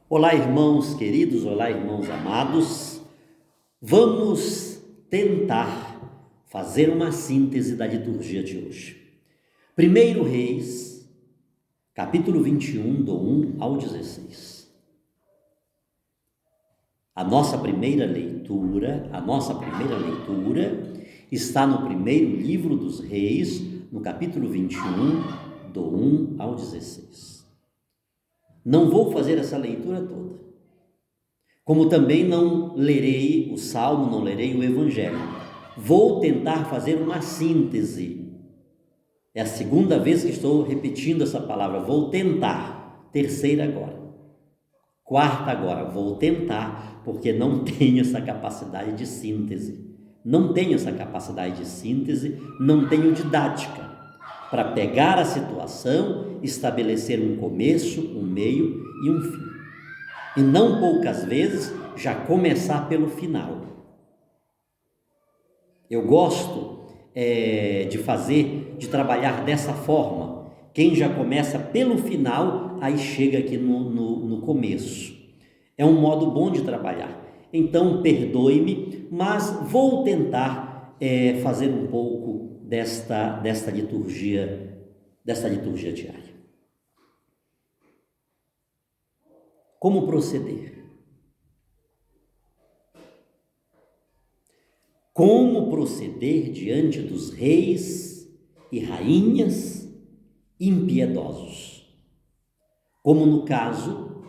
Olá, irmãos queridos, olá, irmãos amados. Vamos tentar fazer uma síntese da liturgia de hoje. 1 Reis, capítulo 21, do 1 ao 16. A nossa primeira leitura está no primeiro livro dos Reis, no capítulo 21, do 1 ao 16. Não vou fazer essa leitura toda, como também não lerei o Salmo, não lerei o Evangelho. Vou tentar fazer uma síntese. É a segunda vez que estou repetindo essa palavra. Vou tentar. Terceira agora. Quarta agora. Vou tentar, porque não tenho essa capacidade de síntese. Não tenho didática para pegar a situação, estabelecer um começo, um meio e um fim. E não poucas vezes já começar pelo final. Eu gosto de trabalhar dessa forma. Quem já começa pelo final, aí chega aqui no começo. É um modo bom de trabalhar. Então, perdoe-me, mas vou tentar fazer um pouco desta liturgia diária. Como proceder? Como proceder diante dos reis e rainhas impiedosos? Como no caso,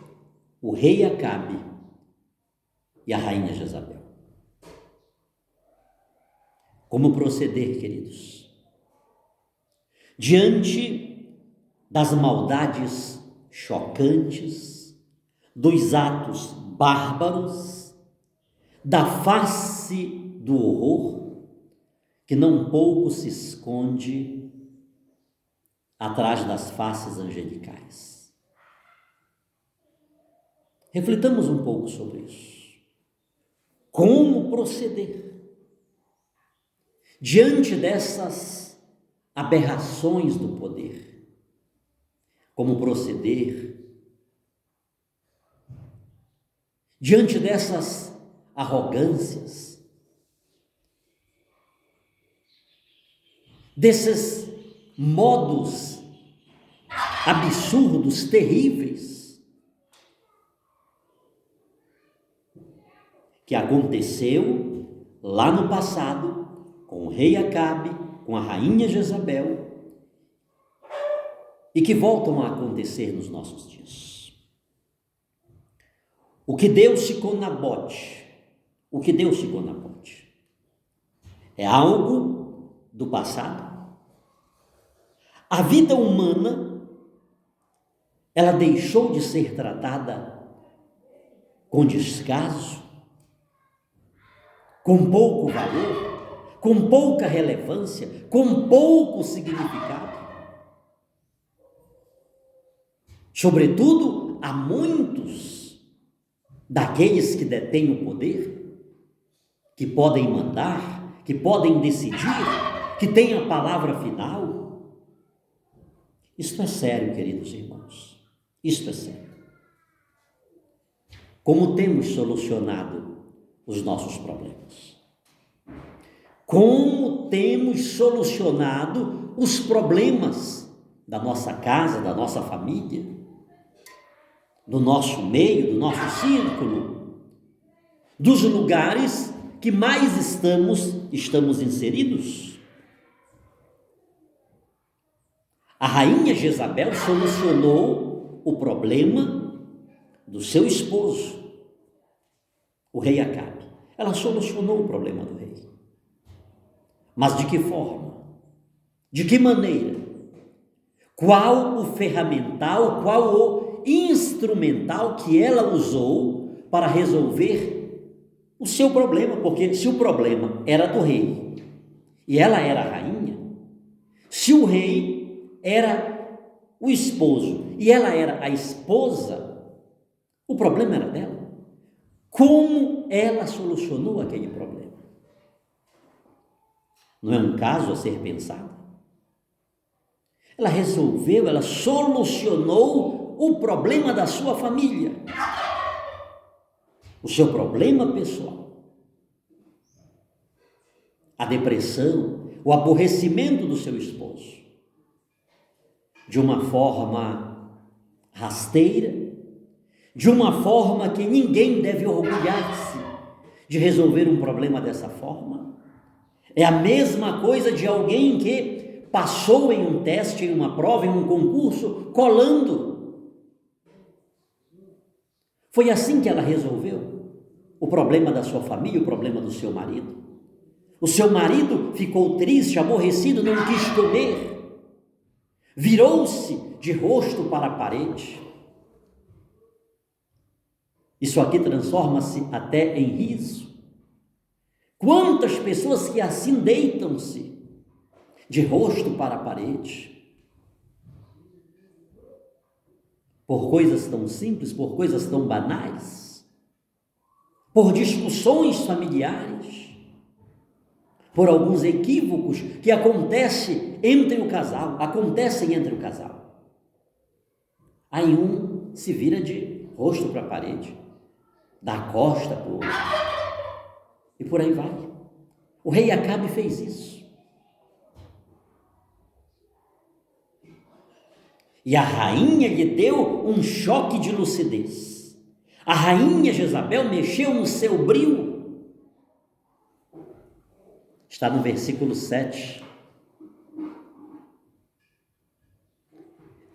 o rei Acabe e a rainha Jezabel. Como proceder, queridos? Diante das maldades chocantes, dos atos bárbaros, da face do horror, que não pouco se esconde atrás das faces angelicais. Reflitamos um pouco sobre isso. Como proceder diante dessas aberrações do poder? Como proceder diante dessas arrogâncias, desses modos absurdos, terríveis, que aconteceu lá no passado com o rei Acabe, com a rainha Jezabel, e que voltam a acontecer nos nossos dias. O que deu-se com Nabote é algo do passado. A vida humana, ela deixou de ser tratada com descaso, com pouco valor, com pouca relevância, com pouco significado. Sobretudo, há muitos daqueles que detêm o poder, que podem mandar, que podem decidir, que têm a palavra final. Isto é sério, queridos irmãos. Isto é sério. Como temos solucionado os nossos problemas? Como temos solucionado os problemas da nossa casa, da nossa família, do nosso meio, do nosso círculo, dos lugares que mais estamos inseridos? A rainha Jezabel solucionou o problema do seu esposo, o rei Acabe. Ela solucionou o problema do rei. Mas de que forma? De que maneira? Qual o ferramental, qual o instrumental que ela usou para resolver o seu problema? Porque se o problema era do rei e ela era a rainha, se o rei era o esposo e ela era a esposa, o problema era dela. Como ela solucionou aquele problema? Não é um caso a ser pensado? Ela resolveu, ela solucionou o problema da sua família. o seu problema pessoal, a depressão, o aborrecimento do seu esposo, de uma forma rasteira, de uma forma que ninguém deve orgulhar-se de resolver um problema dessa forma. É a mesma coisa de alguém que passou em um teste, em uma prova, em um concurso, colando. Foi assim que ela resolveu o problema da sua família, o problema do seu marido. O seu marido ficou triste, aborrecido, não quis comer. Virou-se de rosto para a parede. Isso aqui transforma-se até em riso. Quantas pessoas que assim deitam-se de rosto para a parede, por coisas tão simples, por coisas tão banais, por discussões familiares, por alguns equívocos que acontecem entre o casal. Aí um se vira de rosto para a parede, dá a costa para o outro, e por aí vai. O rei Acabe fez isso. E a rainha lhe deu um choque de lucidez. A rainha Jezabel mexeu no seu brio. Está no versículo 7.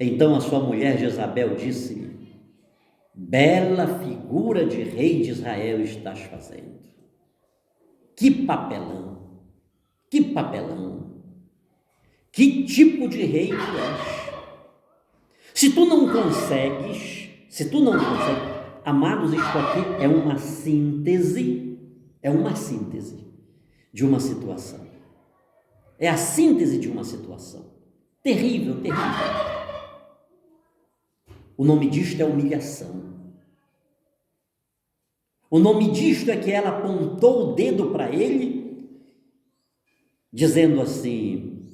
Então a sua mulher Jezabel disse-lhe: bela figura de rei de Israel estás fazendo. Que papelão, que papelão, que tipo de rei tu és. Se tu não consegues, amados, isto aqui é uma síntese de uma situação. É a síntese de uma situação. Terrível, terrível. O nome disto é humilhação. O nome disto é que ela apontou o dedo para ele, dizendo assim: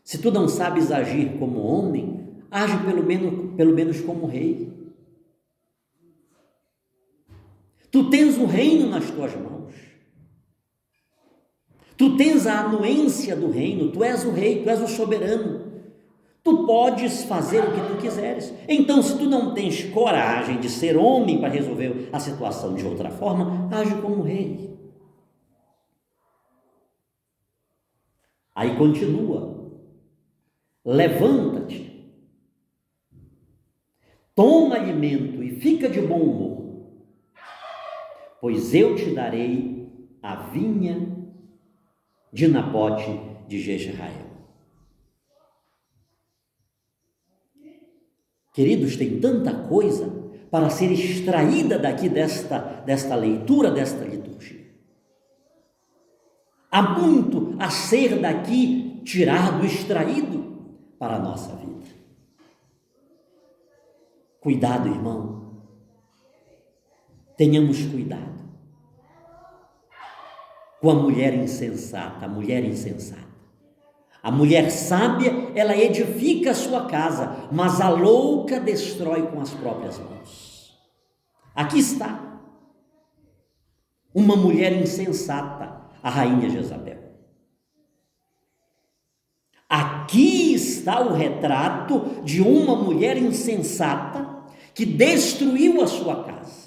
se tu não sabes agir como homem, age pelo menos como rei. Tu tens o reino nas tuas mãos. Tu tens a anuência do reino, tu és o rei, tu és o soberano. Tu podes fazer o que tu quiseres. Então, se tu não tens coragem de ser homem para resolver a situação de outra forma, age como rei. Aí continua: levanta-te, toma alimento e fica de bom humor, pois eu te darei a vinha de Nabote de Jezreel. Queridos, tem tanta coisa para ser extraída daqui desta leitura, desta liturgia. Há muito a ser daqui tirado, extraído para a nossa vida. Cuidado, irmão. Tenhamos cuidado com a mulher insensata, A mulher sábia, ela edifica a sua casa, mas a louca destrói com as próprias mãos. Aqui está uma mulher insensata, a rainha Jezabel. Aqui está o retrato de uma mulher insensata que destruiu a sua casa.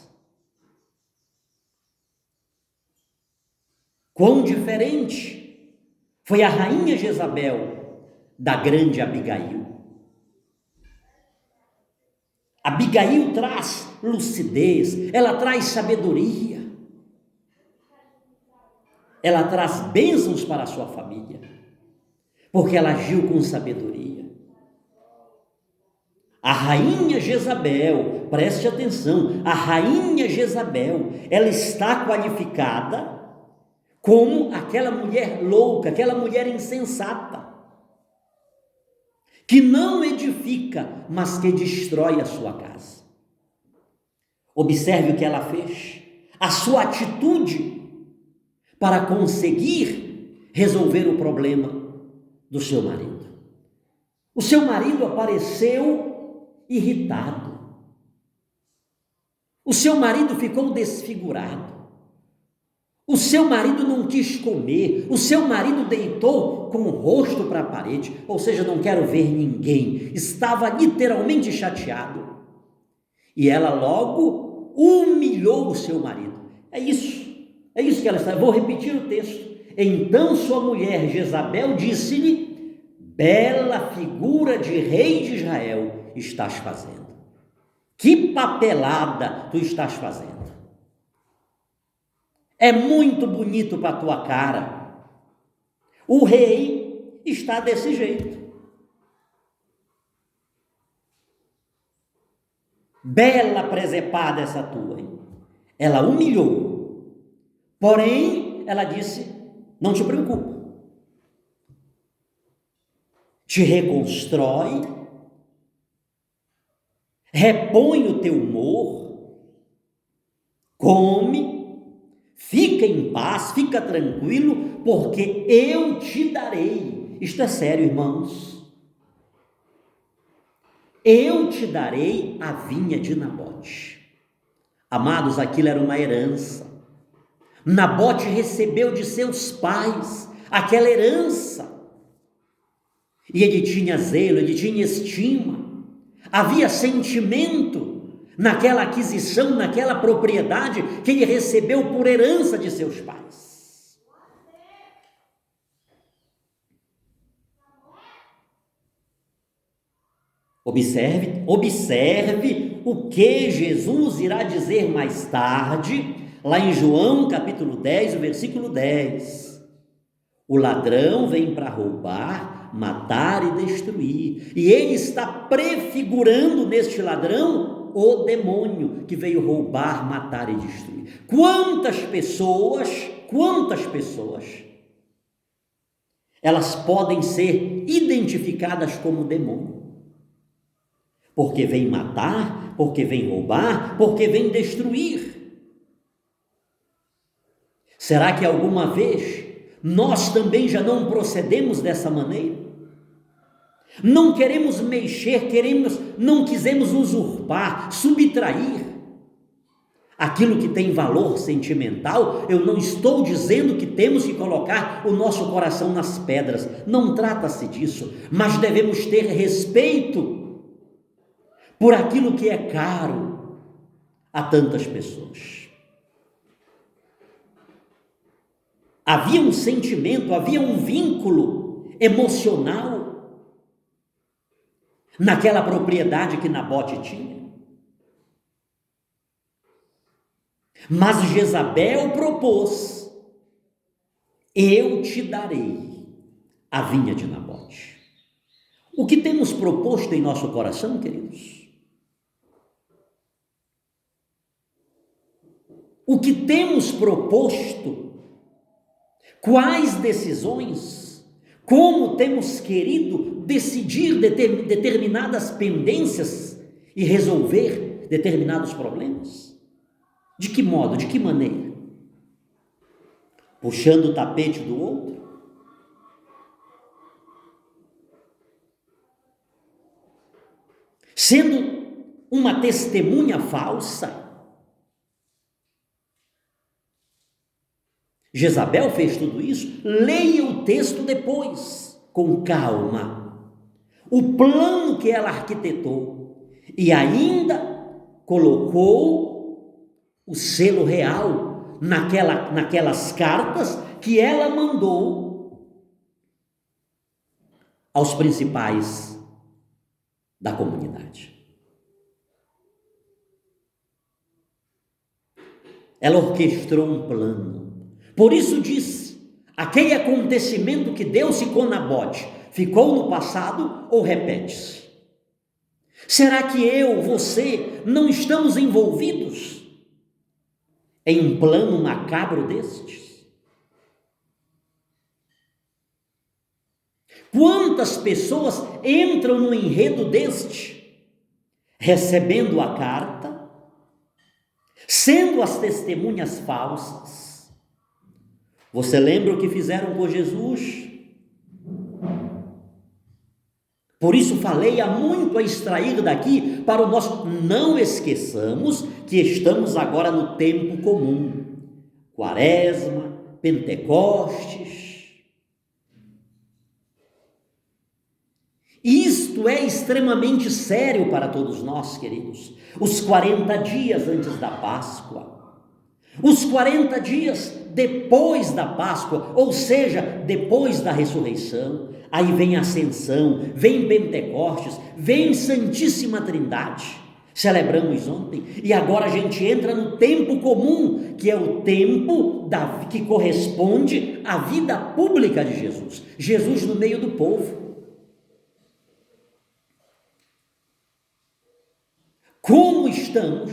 Quão diferente foi a rainha Jezabel da grande Abigail. Abigail traz lucidez, ela traz sabedoria, ela traz bênçãos para a sua família, porque ela agiu com sabedoria. A rainha Jezabel, preste atenção, a rainha Jezabel, ela está qualificada como aquela mulher louca, aquela mulher insensata, que não edifica, mas que destrói a sua casa. Observe o que ela fez, a sua atitude para conseguir resolver o problema do seu marido. O seu marido apareceu irritado. O seu marido ficou desfigurado. O seu marido não quis comer. O seu marido deitou com o rosto para a parede, ou seja, não quero ver ninguém. Estava literalmente chateado. E ela logo humilhou o seu marido. É isso que ela está. Vou repetir o texto. Então sua mulher Jezabel disse-lhe: bela figura de rei de Israel estás fazendo. Que papelada tu estás fazendo. É muito bonito para a tua cara. O rei está desse jeito. Bela presepada essa tua, hein? Ela humilhou. Porém, ela disse: não te preocupa. Te reconstrói, repõe o teu humor, come, fica em paz, fica tranquilo, porque eu te darei. Isto é sério, irmãos. Eu te darei a vinha de Nabote. Amados, aquilo era uma herança. Nabote recebeu de seus pais aquela herança. E ele tinha zelo, ele tinha estima. Havia sentimento naquela aquisição, naquela propriedade que ele recebeu por herança de seus pais. Observe o que Jesus irá dizer mais tarde, lá em João capítulo 10, o versículo 10. O ladrão vem para roubar, matar e destruir. E ele está prefigurando neste ladrão o demônio que veio roubar, matar e destruir. Quantas pessoas, elas podem ser identificadas como demônio? Porque vem matar, porque vem roubar, porque vem destruir. Será que alguma vez nós também já não procedemos dessa maneira? Não queremos mexer, não quisemos usurpar, subtrair aquilo que tem valor sentimental. Eu não estou dizendo que temos que colocar o nosso coração nas pedras, não trata-se disso, mas devemos ter respeito por aquilo que é caro a tantas pessoas. Havia um sentimento, havia um vínculo emocional naquela propriedade que Nabote tinha. Mas Jezabel propôs: eu te darei a vinha de Nabote. O que temos proposto em nosso coração, queridos? O que temos proposto? Quais decisões? Como temos querido decidir determinadas pendências e resolver determinados problemas? De que modo? De que maneira? Puxando o tapete do outro? Sendo uma testemunha falsa? Jezabel fez tudo isso. Leia o texto depois, com calma. O plano que ela arquitetou. E ainda colocou o selo real naquelas cartas que ela mandou aos principais da comunidade. Ela orquestrou um plano. Por isso disse: aquele acontecimento que deu-se com Nabote ficou no passado ou repete-se? Será que eu, você, não estamos envolvidos em um plano macabro destes? Quantas pessoas entram no enredo deste, recebendo a carta, sendo as testemunhas falsas? Você lembra o que fizeram com Jesus? Por isso falei, há muito a extrair daqui para o nosso... Não esqueçamos que estamos agora no tempo comum. Quaresma, Pentecostes. Isto é extremamente sério para todos nós, queridos. Os 40 dias antes da Páscoa. Os 40 dias depois da Páscoa, ou seja, depois da ressurreição. Aí vem a Ascensão, vem Pentecostes, vem Santíssima Trindade. Celebramos ontem, e agora a gente entra no tempo comum, que é o tempo que corresponde à vida pública de Jesus. Jesus no meio do povo. Como estamos?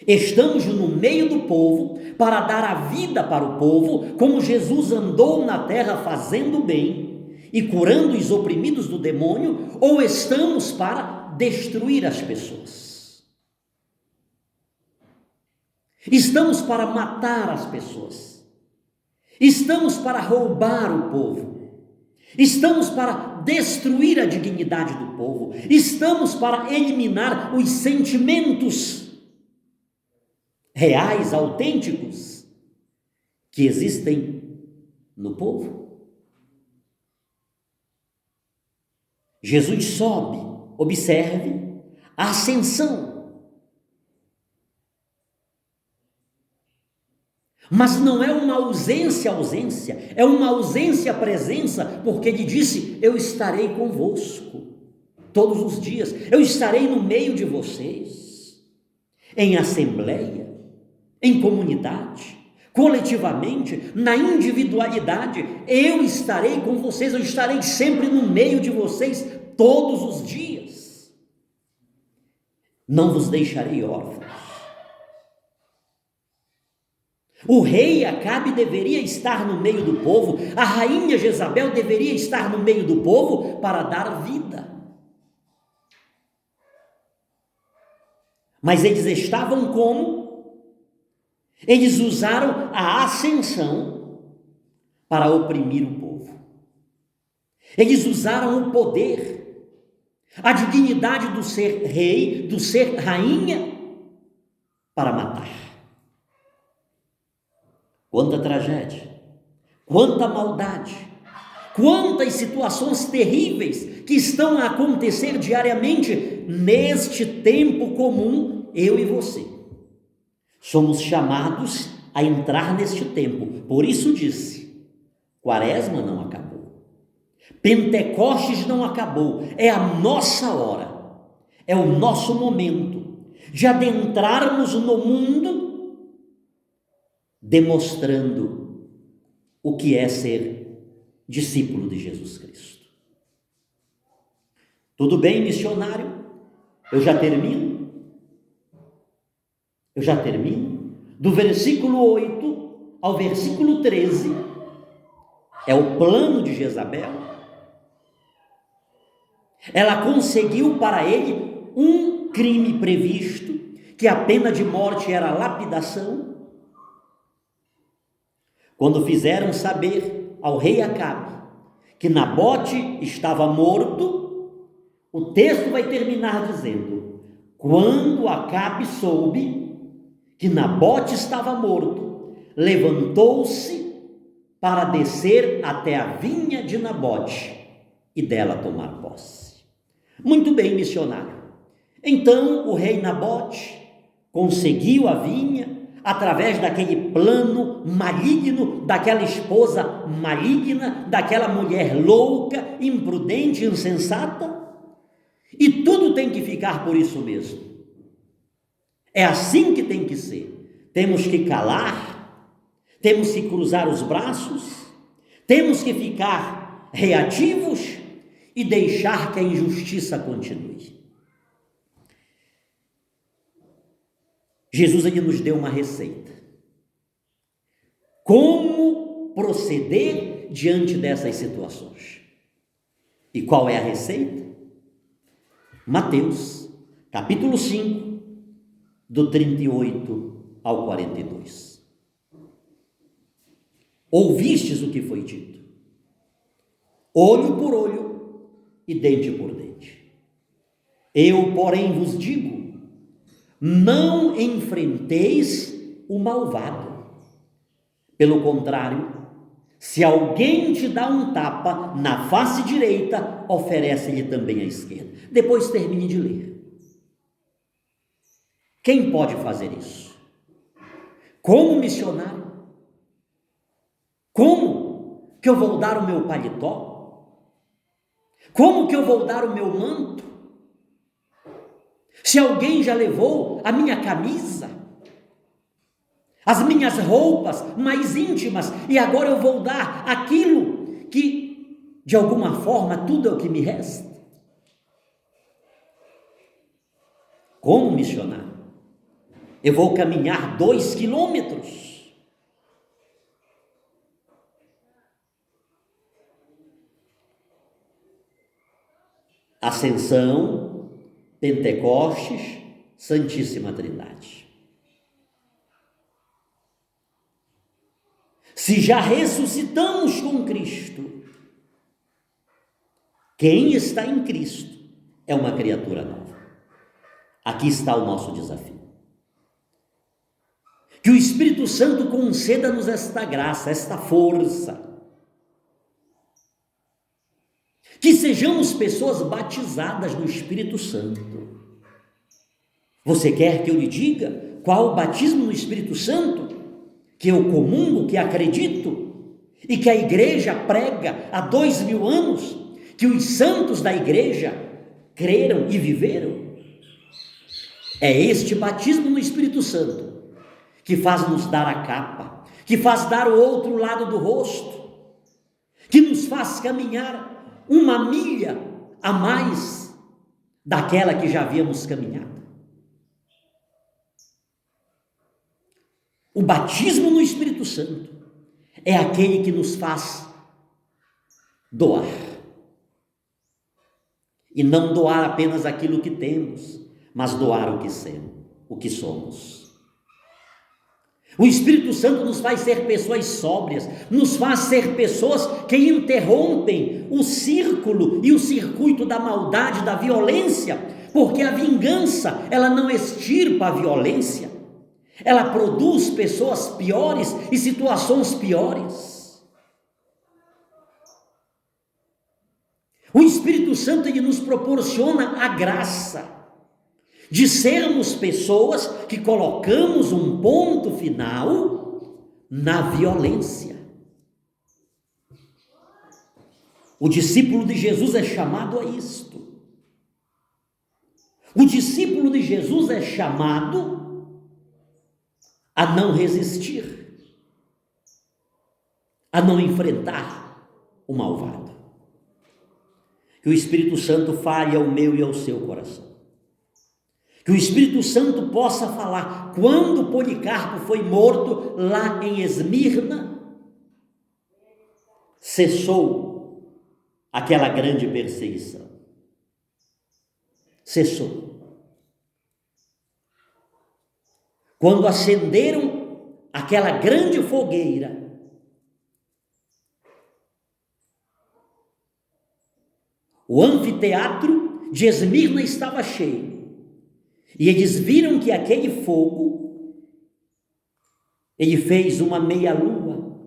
Estamos no meio do povo para dar a vida para o povo, como Jesus andou na terra fazendo bem e curando os oprimidos do demônio, ou estamos para destruir as pessoas? Estamos para matar as pessoas. Estamos para roubar o povo. Estamos para destruir a dignidade do povo. Estamos para eliminar os sentimentos reais, autênticos, que existem no povo. Jesus sobe, observe a ascensão. Mas não é uma ausência, é uma ausência-presença, porque ele disse: eu estarei convosco todos os dias, eu estarei no meio de vocês, em assembleia, em comunidade, coletivamente, na individualidade, eu estarei com vocês, eu estarei sempre no meio de vocês, todos os dias. Não vos deixarei órfãos. O rei Acabe deveria estar no meio do povo, a rainha Jezabel deveria estar no meio do povo para dar vida. Mas eles estavam como? Eles usaram a ascensão para oprimir o povo. Eles usaram o poder, a dignidade do ser rei, do ser rainha, para matar. Quanta tragédia, quanta maldade, quantas situações terríveis que estão a acontecer diariamente neste tempo comum, eu e você. Somos chamados a entrar neste tempo. Por isso disse, Quaresma não acabou. Pentecostes não acabou. É a nossa hora. É o nosso momento de adentrarmos no mundo demonstrando o que é ser discípulo de Jesus Cristo. Tudo bem, missionário? Eu já termino. Do versículo 8 ao versículo 13, é o plano de Jezabel. Ela conseguiu para ele um crime previsto, que a pena de morte era a lapidação. Quando fizeram saber ao rei Acabe que Nabote estava morto, o texto vai terminar dizendo: quando Acabe soube que Nabote estava morto, levantou-se para descer até a vinha de Nabote e dela tomar posse. Muito bem, missionário. Então o rei Nabote conseguiu a vinha através daquele plano maligno, daquela esposa maligna, daquela mulher louca, imprudente, insensata, e tudo tem que ficar por isso mesmo. É assim que tem que ser. Temos que calar, temos que cruzar os braços, temos que ficar reativos e deixar que a injustiça continue. Jesus nos deu uma receita. Como proceder diante dessas situações? E qual é a receita? Mateus, capítulo 5, do 38 ao 42. Ouvistes o que foi dito: olho por olho e dente por dente. Eu, porém, vos digo, não enfrenteis o malvado. Pelo contrário, se alguém te dá um tapa na face direita, oferece-lhe também a esquerda. Depois termine de ler. Quem pode fazer isso? Como missionário? Como que eu vou dar o meu paletó? Como que eu vou dar o meu manto? Se alguém já levou a minha camisa, as minhas roupas mais íntimas, e agora eu vou dar aquilo que, de alguma forma, tudo é o que me resta? Como missionário, eu vou caminhar 2 quilômetros. Ascensão, Pentecostes, Santíssima Trindade. Se já ressuscitamos com Cristo, quem está em Cristo é uma criatura nova. Aqui está o nosso desafio. Que o Espírito Santo conceda-nos esta graça, esta força. Que sejamos pessoas batizadas no Espírito Santo. Você quer que eu lhe diga qual o batismo no Espírito Santo? Que eu comungo, que acredito, e que a igreja prega há 2000 anos, que os santos da igreja creram e viveram? É este batismo no Espírito Santo que faz nos dar a capa, que faz dar o outro lado do rosto, que nos faz caminhar 1 milha a mais daquela que já havíamos caminhado. O batismo no Espírito Santo é aquele que nos faz doar. E não doar apenas aquilo que temos, mas doar o que somos. O Espírito Santo nos faz ser pessoas sóbrias, nos faz ser pessoas que interrompem o círculo e o circuito da maldade, da violência, porque a vingança, ela não extirpa a violência, ela produz pessoas piores e situações piores. O Espírito Santo, ele nos proporciona a graça de sermos pessoas que colocamos um ponto final na violência. O discípulo de Jesus é chamado a isto. O discípulo de Jesus é chamado a não resistir, a não enfrentar o malvado. Que o Espírito Santo fale ao meu e ao seu coração. Que o Espírito Santo possa falar. Quando Policarpo foi morto lá em Esmirna, cessou aquela grande perseguição. Cessou. Quando acenderam aquela grande fogueira, o anfiteatro de Esmirna estava cheio. E eles viram que aquele fogo, ele fez uma meia-lua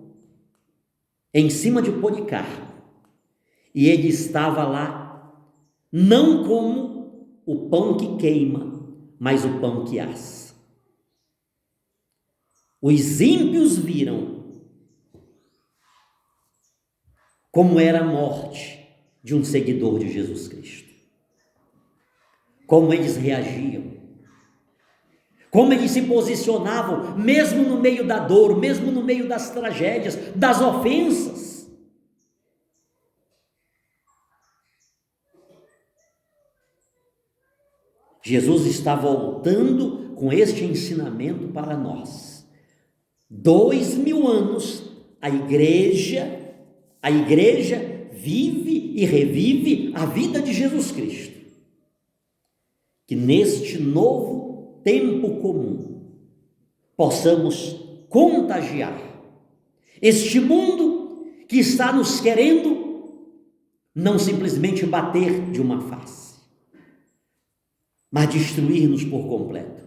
em cima de Policarpo. E ele estava lá, não como o pão que queima, mas o pão que assa. Os ímpios viram como era a morte de um seguidor de Jesus Cristo. Como eles reagiam. Como eles se posicionavam, mesmo no meio da dor, mesmo no meio das tragédias, das ofensas. Jesus está voltando com este ensinamento para nós. 2000 anos, a igreja vive e revive a vida de Jesus Cristo. Que neste novo tempo comum possamos contagiar este mundo que está nos querendo não simplesmente bater de uma face, mas destruir-nos por completo,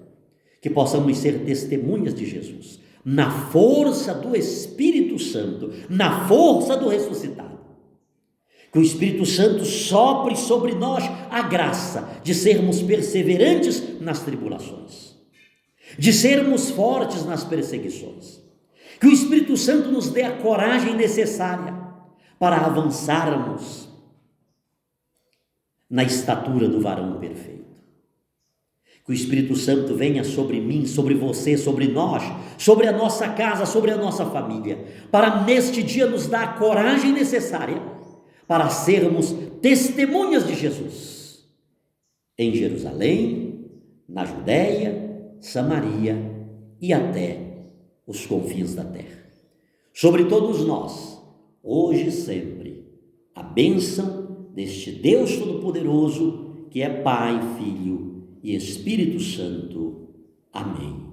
que possamos ser testemunhas de Jesus, na força do Espírito Santo, na força do ressuscitado. Que o Espírito Santo sopre sobre nós a graça de sermos perseverantes nas tribulações, de sermos fortes nas perseguições. Que o Espírito Santo nos dê a coragem necessária para avançarmos na estatura do varão perfeito. Que o Espírito Santo venha sobre mim, sobre você, sobre nós, sobre a nossa casa, sobre a nossa família, para neste dia nos dar a coragem necessária para sermos testemunhas de Jesus em Jerusalém, na Judéia, Samaria e até os confins da terra. Sobre todos nós, hoje e sempre, a bênção deste Deus Todo-Poderoso, que é Pai, Filho e Espírito Santo. Amém.